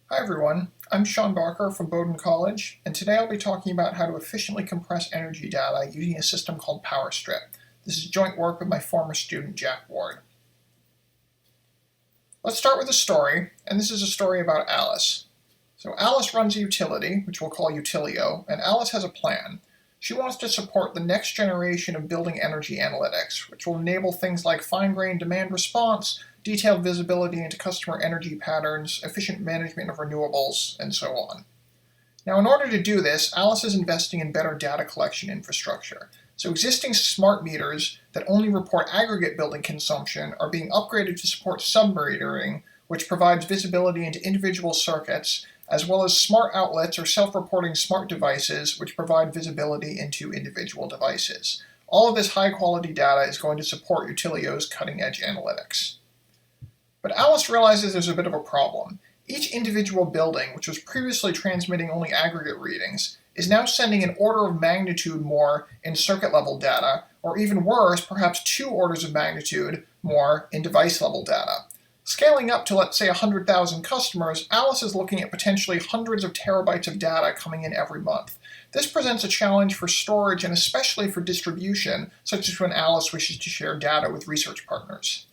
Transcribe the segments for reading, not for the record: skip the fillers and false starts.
Hi everyone, I'm Sean Barker from Bowdoin College, and today I'll be talking about how to efficiently compress energy data using a system called Powerstrip. This is joint work with my former student Jack Ward. Let's start with a story, and this is a story about Alice. So Alice runs a utility, which we'll call Utilio, and Alice has a plan. She wants to support the next generation of building energy analytics, which will enable things like fine-grained demand response, detailed visibility into customer energy patterns, efficient management of renewables, and so on. Now, in order to do this, Alice is investing in better data collection infrastructure. So existing smart meters that only report aggregate building consumption are being upgraded to support sub-metering, which provides visibility into individual circuits, as well as smart outlets or self-reporting smart devices, which provide visibility into individual devices. All of this high-quality data is going to support Utilio's cutting-edge analytics. But Alice realizes there's a bit of a problem. Each individual building, which was previously transmitting only aggregate readings, is now sending an order of magnitude more in circuit-level data, or even worse, perhaps 2 orders of magnitude more in device-level data. Scaling up to, let's say, 100,000 customers, Alice is looking at potentially hundreds of terabytes of data coming in every month. This presents a challenge for storage and especially for distribution, such as when Alice wishes to share data with research partners.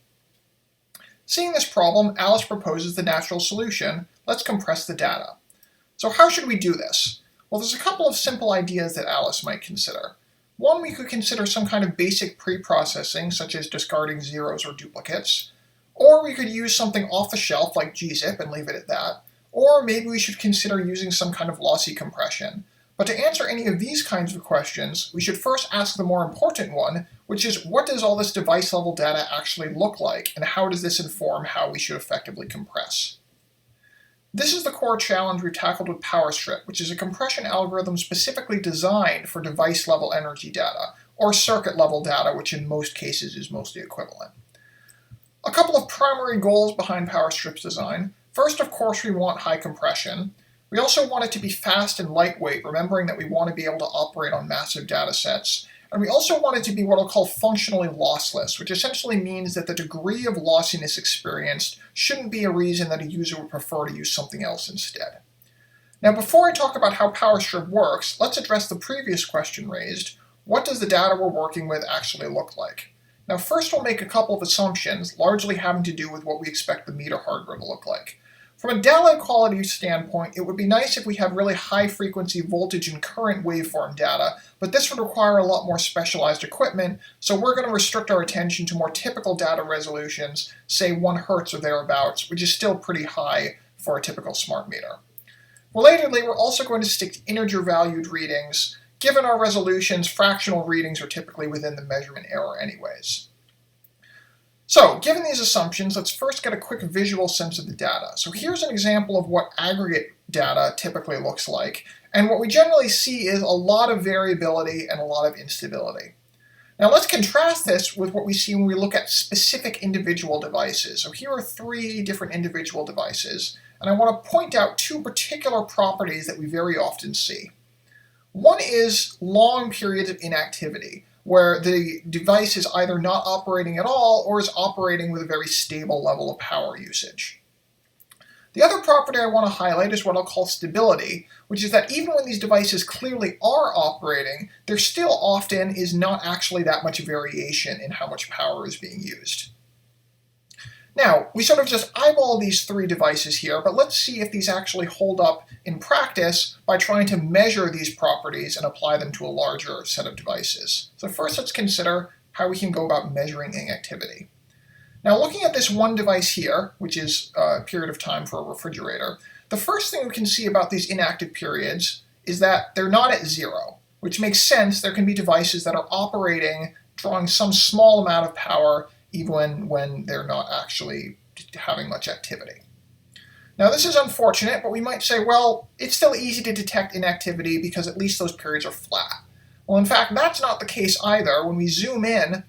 Seeing this problem, Alice proposes the natural solution: let's compress the data. So how should we do this? Well, there's a couple of simple ideas that Alice might consider. One, we could consider some kind of basic pre-processing, such as discarding zeros or duplicates. Or we could use something off the shelf like gzip and leave it at that. Or maybe we should consider using some kind of lossy compression. But to answer any of these kinds of questions, we should first ask the more important one, which is, what does all this device-level data actually look like, and how does this inform how we should effectively compress? This is the core challenge we've tackled with Powerstrip, which is a compression algorithm specifically designed for device-level energy data, or circuit-level data, which in most cases is mostly equivalent. A couple of primary goals behind Powerstrip's design. First, of course, we want high compression. We also want it to be fast and lightweight, remembering that we want to be able to operate on massive data sets. And we also want it to be what I'll call functionally lossless, which essentially means that the degree of lossiness experienced shouldn't be a reason that a user would prefer to use something else instead. Now, before I talk about how Powerstrip works, let's address the previous question raised: what does the data we're working with actually look like? Now, first we'll make a couple of assumptions, largely having to do with what we expect the meter hardware to look like. From a data quality standpoint, it would be nice if we had really high-frequency voltage and current waveform data, but this would require a lot more specialized equipment, so we're going to restrict our attention to more typical data resolutions, say 1 Hz or thereabouts, which is still pretty high for a typical smart meter. Relatedly, we're also going to stick to integer-valued readings. Given our resolutions, fractional readings are typically within the measurement error anyways. So, given these assumptions, let's first get a quick visual sense of the data. So here's an example of what aggregate data typically looks like, and what we generally see is a lot of variability and a lot of instability. Now let's contrast this with what we see when we look at specific individual devices. So here are 3 different individual devices, and I want to point out 2 particular properties that we very often see. One is long periods of inactivity, where the device is either not operating at all or is operating with a very stable level of power usage. The other property I want to highlight is what I'll call stability, which is that even when these devices clearly are operating, there still often is not actually that much variation in how much power is being used. Now, we sort of just eyeball these 3 devices here, but let's see if these actually hold up in practice by trying to measure these properties and apply them to a larger set of devices. So first, let's consider how we can go about measuring inactivity. Now, looking at this one device here, which is a period of time for a refrigerator, the first thing we can see about these inactive periods is that they're not at 0, which makes sense. There can be devices that are operating, drawing some small amount of power, even when they're not actually having much activity. Now, this is unfortunate, but we might say, well, it's still easy to detect inactivity because at least those periods are flat. Well, in fact, that's not the case either. When we zoom in,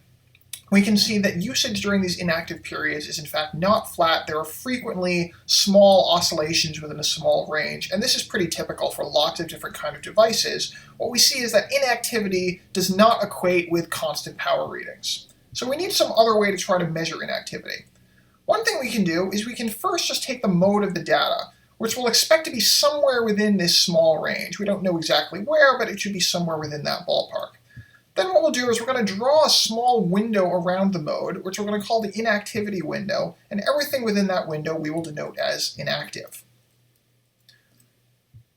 we can see that usage during these inactive periods is in fact not flat. There are frequently small oscillations within a small range, and this is pretty typical for lots of different kinds of devices. What we see is that inactivity does not equate with constant power readings. So we need some other way to try to measure inactivity. One thing we can do is we can first just take the mode of the data. which we'll expect to be somewhere within this small range. We don't know exactly where, but it should be somewhere within that ballpark. Then what we'll do is we're going to draw a small window around the mode, which we're going to call the inactivity window, and everything within that window we will denote as inactive.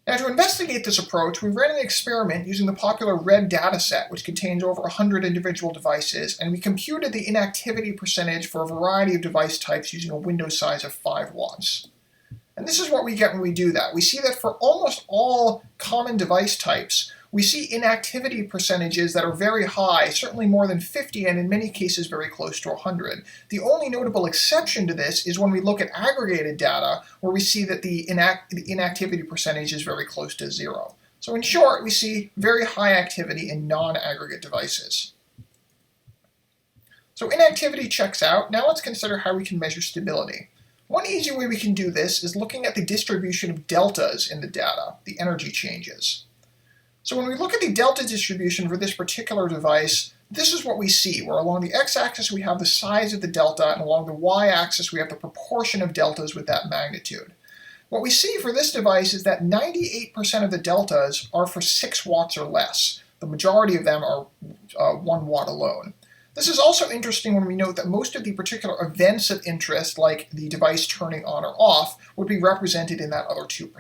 Now, to investigate this approach, we ran an experiment using the popular RED dataset, which contains over 100 individual devices, and we computed the inactivity percentage for a variety of device types using a window size of 5 watts. And this is what we get when we do that. We see that for almost all common device types, we see inactivity percentages that are very high, certainly more than 50, and in many cases very close to 100. The only notable exception to this is when we look at aggregated data, where we see that the inactivity percentage is very close to 0. So in short, we see very high activity in non-aggregate devices. So inactivity checks out. Now let's consider how we can measure stability. One easy way we can do this is looking at the distribution of deltas in the data, the energy changes. So when we look at the delta distribution for this particular device, this is what we see, where along the x-axis we have the size of the delta, and along the y-axis we have the proportion of deltas with that magnitude. What we see for this device is that 98% of the deltas are for 6 watts or less. The majority of them are 1 watt alone. This is also interesting when we note that most of the particular events of interest, like the device turning on or off, would be represented in that other 2%.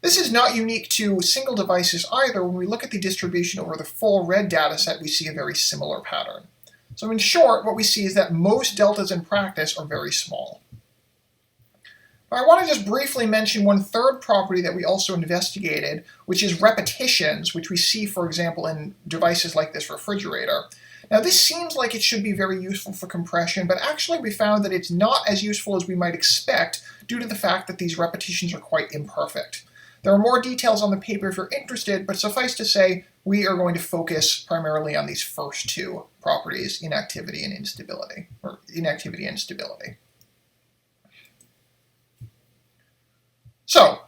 This is not unique to single devices either. When we look at the distribution over the full RED dataset, we see a very similar pattern. So in short, what we see is that most deltas in practice are very small. Now, I want to just briefly mention one third property that we also investigated, which is repetitions, which we see, for example, in devices like this refrigerator. Now, this seems like it should be very useful for compression, but actually we found that it's not as useful as we might expect due to the fact that these repetitions are quite imperfect. There are more details on the paper if you're interested, but suffice to say, we are going to focus primarily on these first two properties, inactivity and instability, or inactivity and stability. So,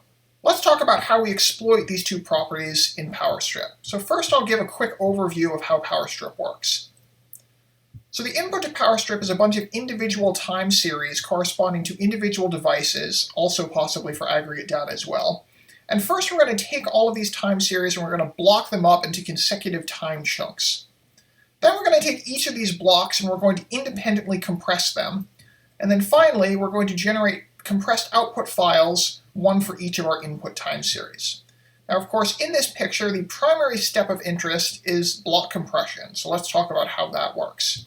let's talk about how we exploit these two properties in Powerstrip. So first I'll give a quick overview of how Powerstrip works. So the input to Powerstrip is a bunch of individual time series corresponding to individual devices, also possibly for aggregate data as well. And first we're going to take all of these time series and we're going to block them up into consecutive time chunks. Then we're going to take each of these blocks and we're going to independently compress them. And then finally we're going to generate compressed output files, one for each of our input time series. Now of course in this picture the primary step of interest is block compression, so let's talk about how that works.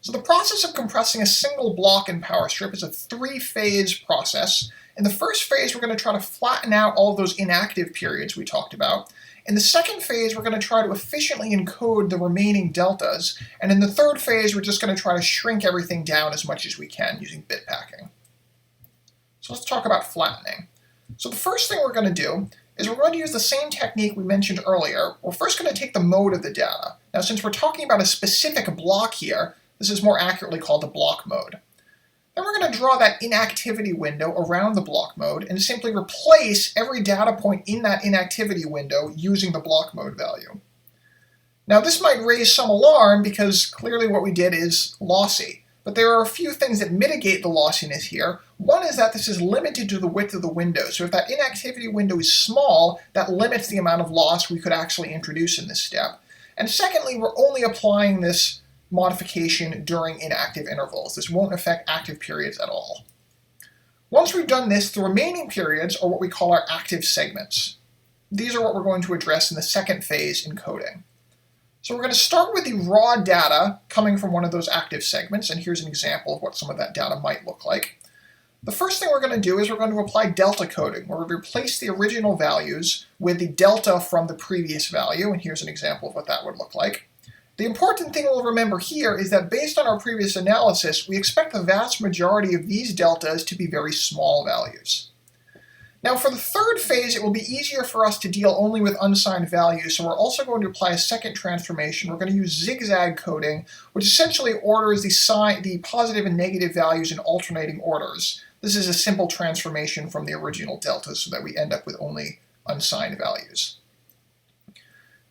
So the process of compressing a single block in Powerstrip is a 3-phase process. In the first phase, we're going to try to flatten out all of those inactive periods we talked about. In the second phase, we're going to try to efficiently encode the remaining deltas. And in the third phase, we're just going to try to shrink everything down as much as we can using bit packing. So let's talk about flattening. So the first thing we're going to do is we're going to use the same technique we mentioned earlier. We're first going to take the mode of the data. Now, since we're talking about a specific block here, this is more accurately called the block mode. Then we're going to draw that inactivity window around the block mode and simply replace every data point in that inactivity window using the block mode value. Now this might raise some alarm because clearly what we did is lossy, but there are a few things that mitigate the lossiness here. One is that this is limited to the width of the window, so if that inactivity window is small, that limits the amount of loss we could actually introduce in this step. And secondly, we're only applying this modification during inactive intervals. This won't affect active periods at all. Once we've done this, the remaining periods are what we call our active segments. These are what we're going to address in the second phase encoding. So we're going to start with the raw data coming from one of those active segments, and here's an example of what some of that data might look like. The first thing we're going to do is we're going to apply delta coding, where we replace the original values with the delta from the previous value, and here's an example of what that would look like. The important thing we'll remember here is that based on our previous analysis, we expect the vast majority of these deltas to be very small values. Now for the third phase, it will be easier for us to deal only with unsigned values, so we're also going to apply a second transformation. We're going to use zigzag coding, which essentially orders the positive and negative values in alternating orders. This is a simple transformation from the original deltas so that we end up with only unsigned values.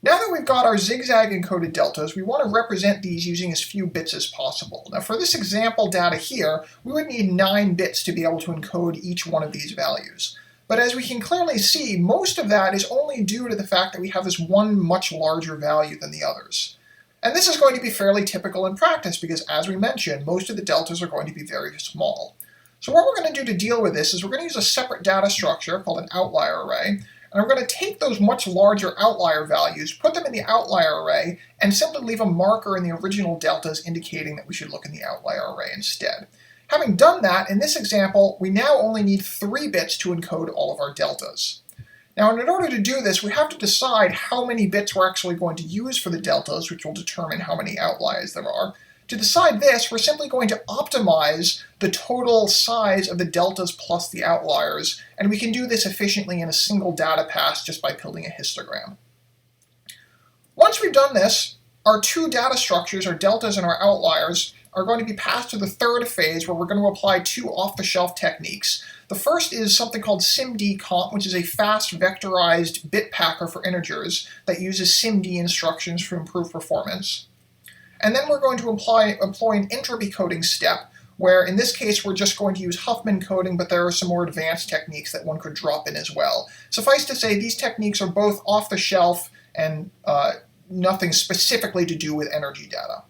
Now that we've got our zigzag encoded deltas, we want to represent these using as few bits as possible. Now for this example data here, we would need 9 bits to be able to encode each one of these values. But as we can clearly see, most of that is only due to the fact that we have this one much larger value than the others. And this is going to be fairly typical in practice because, as we mentioned, most of the deltas are going to be very small. So what we're going to do to deal with this is we're going to use a separate data structure called an outlier array. And we're going to take those much larger outlier values, put them in the outlier array, and simply leave a marker in the original deltas indicating that we should look in the outlier array instead. Having done that, in this example, we now only need 3 bits to encode all of our deltas. Now, in order to do this, we have to decide how many bits we're actually going to use for the deltas, which will determine how many outliers there are. To decide this, we're simply going to optimize the total size of the deltas plus the outliers, and we can do this efficiently in a single data pass just by building a histogram. Once we've done this, our 2 data structures, our deltas and our outliers, are going to be passed to the third phase where we're going to apply 2 off-the-shelf techniques. The first is something called SIMD-comp, which is a fast vectorized bit packer for integers that uses SIMD instructions for improved performance. And then we're going to employ an entropy coding step, where in this case we're just going to use Huffman coding, but there are some more advanced techniques that one could drop in as well. Suffice to say, these techniques are both off the shelf and nothing specifically to do with energy data.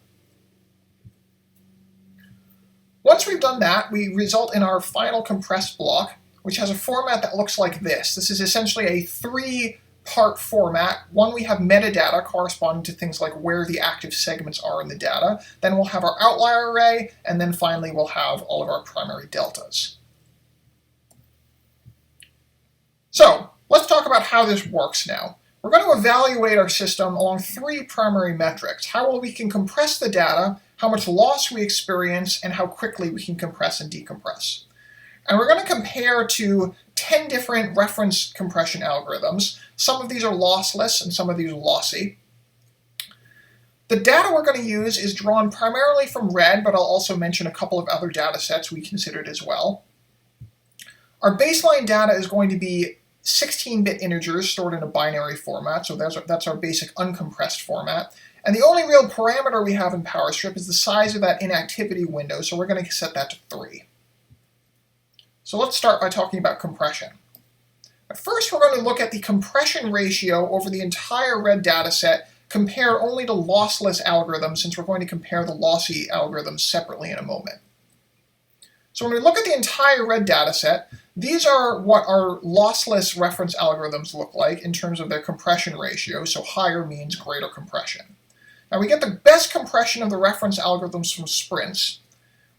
Once we've done that, we result in our final compressed block, which has a format that looks like this. This is essentially a 3-part format. One, we have metadata corresponding to things like where the active segments are in the data. Then we'll have our outlier array, and then finally we'll have all of our primary deltas. So let's talk about how this works now. We're going to evaluate our system along 3 primary metrics: how well we can compress the data, how much loss we experience, and how quickly we can compress and decompress. And we're going to compare to 10 different reference compression algorithms. Some of these are lossless and some of these are lossy. The data we're going to use is drawn primarily from RED, but I'll also mention a couple of other data sets we considered as well. Our baseline data is going to be 16-bit integers stored in a binary format, so that's our basic uncompressed format. And the only real parameter we have in Powerstrip is the size of that inactivity window, so we're going to set that to 3. So let's start by talking about compression. But first, we're going to look at the compression ratio over the entire RED dataset compared only to lossless algorithms, since we're going to compare the lossy algorithms separately in a moment. So when we look at the entire RED dataset, these are what our lossless reference algorithms look like in terms of their compression ratio, so higher means greater compression. Now we get the best compression of the reference algorithms from sprints.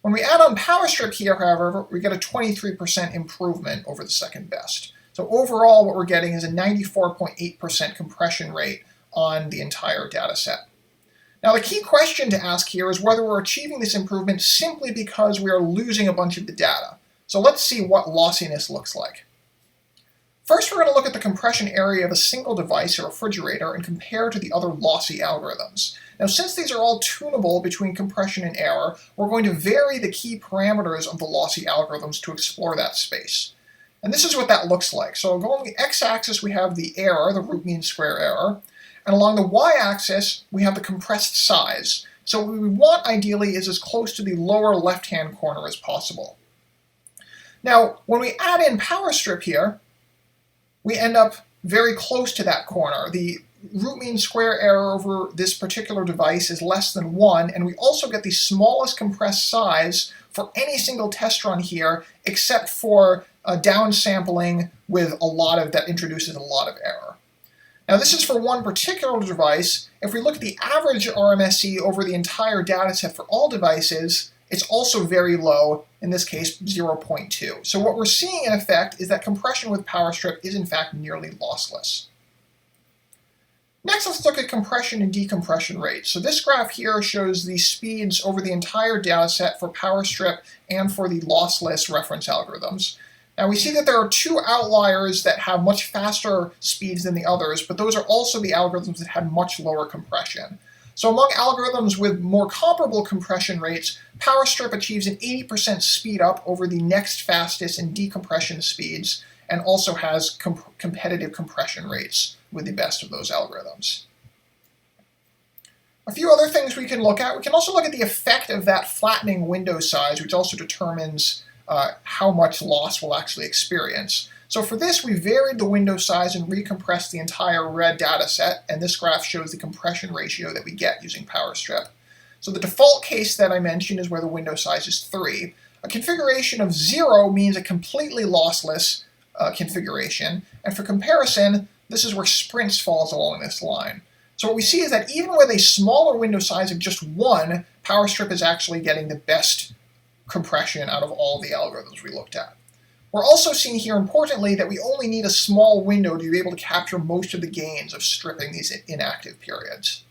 When we add on Powerstrip here, however, we get a 23% improvement over the second best. So overall, what we're getting is a 94.8% compression rate on the entire data set. Now the key question to ask here is whether we're achieving this improvement simply because we are losing a bunch of the data. So let's see what lossiness looks like. First, we're going to look at the compression area of a single device or refrigerator and compare to the other lossy algorithms. Now, since these are all tunable between compression and error, we're going to vary the key parameters of the lossy algorithms to explore that space. And this is what that looks like. So along the x-axis, we have the error, the root mean square error. And along the y-axis, we have the compressed size. So what we want, ideally, is as close to the lower left-hand corner as possible. Now, when we add in Powerstrip here, we end up very close to that corner. The root mean square error over this particular device is less than 1, and we also get the smallest compressed size for any single test run here, except for downsampling with that introduces a lot of error. Now this is for one particular device. If we look at the average RMSE over the entire dataset for all devices, it's also very low, in this case 0.2. So what we're seeing in effect is that compression with Powerstrip is in fact nearly lossless. Next, let's look at compression and decompression rates. So this graph here shows the speeds over the entire dataset for Powerstrip and for the lossless reference algorithms. Now we see that there are 2 outliers that have much faster speeds than the others, but those are also the algorithms that had much lower compression. So among algorithms with more comparable compression rates, Powerstrip achieves an 80% speed up over the next fastest in decompression speeds, and also has competitive compression rates with the best of those algorithms. A few other things we can look at. We can also look at the effect of that flattening window size, which also determines how much loss we'll actually experience. So for this, we varied the window size and recompressed the entire red data set, and this graph shows the compression ratio that we get using Powerstrip. So the default case that I mentioned is where the window size is 3. A configuration of 0 means a completely lossless configuration, and for comparison, this is where sprints falls along this line. So what we see is that even with a smaller window size of just 1, Powerstrip is actually getting the best compression out of all the algorithms we looked at. We're also seeing here, importantly, that we only need a small window to be able to capture most of the gains of stripping these inactive periods.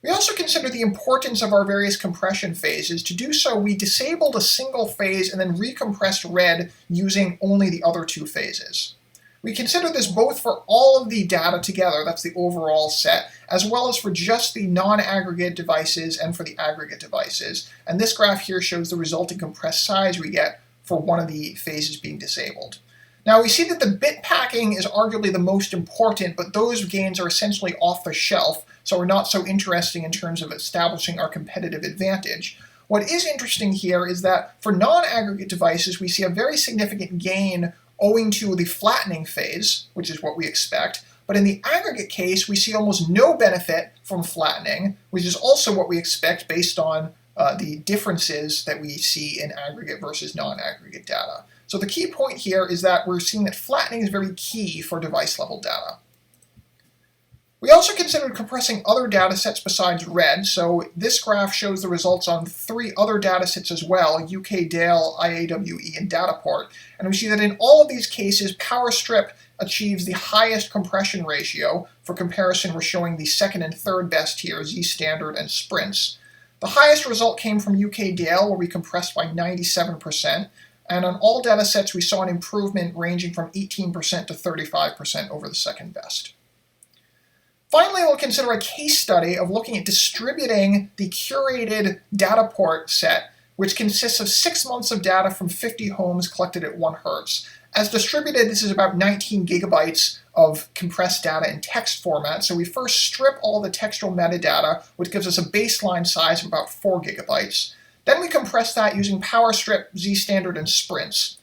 We also consider the importance of our various compression phases. To do so, we disabled a single phase and then recompressed red using only the other 2 phases. We consider this both for all of the data together, that's the overall set, as well as for just the non-aggregate devices and for the aggregate devices. And this graph here shows the resulting compressed size we get for one of the phases being disabled. Now we see that the bit packing is arguably the most important, but those gains are essentially off the shelf, so are not so interesting in terms of establishing our competitive advantage. What is interesting here is that for non-aggregate devices, we see a very significant gain owing to the flattening phase, which is what we expect. But in the aggregate case, we see almost no benefit from flattening, which is also what we expect based on the differences that we see in aggregate versus non-aggregate data. So the key point here is that we're seeing that flattening is very key for device-level data. We also considered compressing other data sets besides red, so this graph shows the results on 3 other data sets as well, UK Dale, IAWE, and Dataport, and we see that in all of these cases, Powerstrip achieves the highest compression ratio. For comparison, we're showing the second and third best here, Z Standard and Sprints. The highest result came from UK Dale, where we compressed by 97%, and on all data sets, we saw an improvement ranging from 18% to 35% over the second best. Finally, we'll consider a case study of looking at distributing the curated Dataport set, which consists of 6 months of data from 50 homes collected at 1 Hz. As distributed, this is about 19 gigabytes of compressed data in text format. So we first strip all the textual metadata, which gives us a baseline size of about 4 gigabytes. Then we compress that using Powerstrip, Z Standard, and Sprints.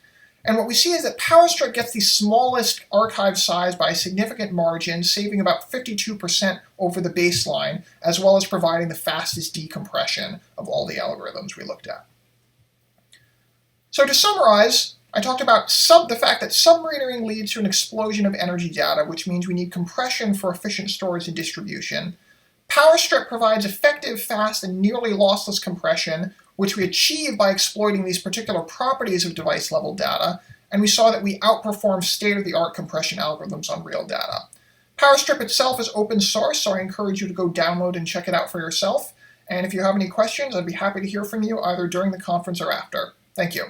And what we see is that Powerstrip gets the smallest archive size by a significant margin, saving about 52% over the baseline, as well as providing the fastest decompression of all the algorithms we looked at. So to summarize, I talked about the fact that submetering leads to an explosion of energy data, which means we need compression for efficient storage and distribution. Powerstrip provides effective, fast, and nearly lossless compression, which we achieve by exploiting these particular properties of device-level data, and we saw that we outperform state-of-the-art compression algorithms on real data. Powerstrip itself is open source, so I encourage you to go download and check it out for yourself. And if you have any questions, I'd be happy to hear from you either during the conference or after. Thank you.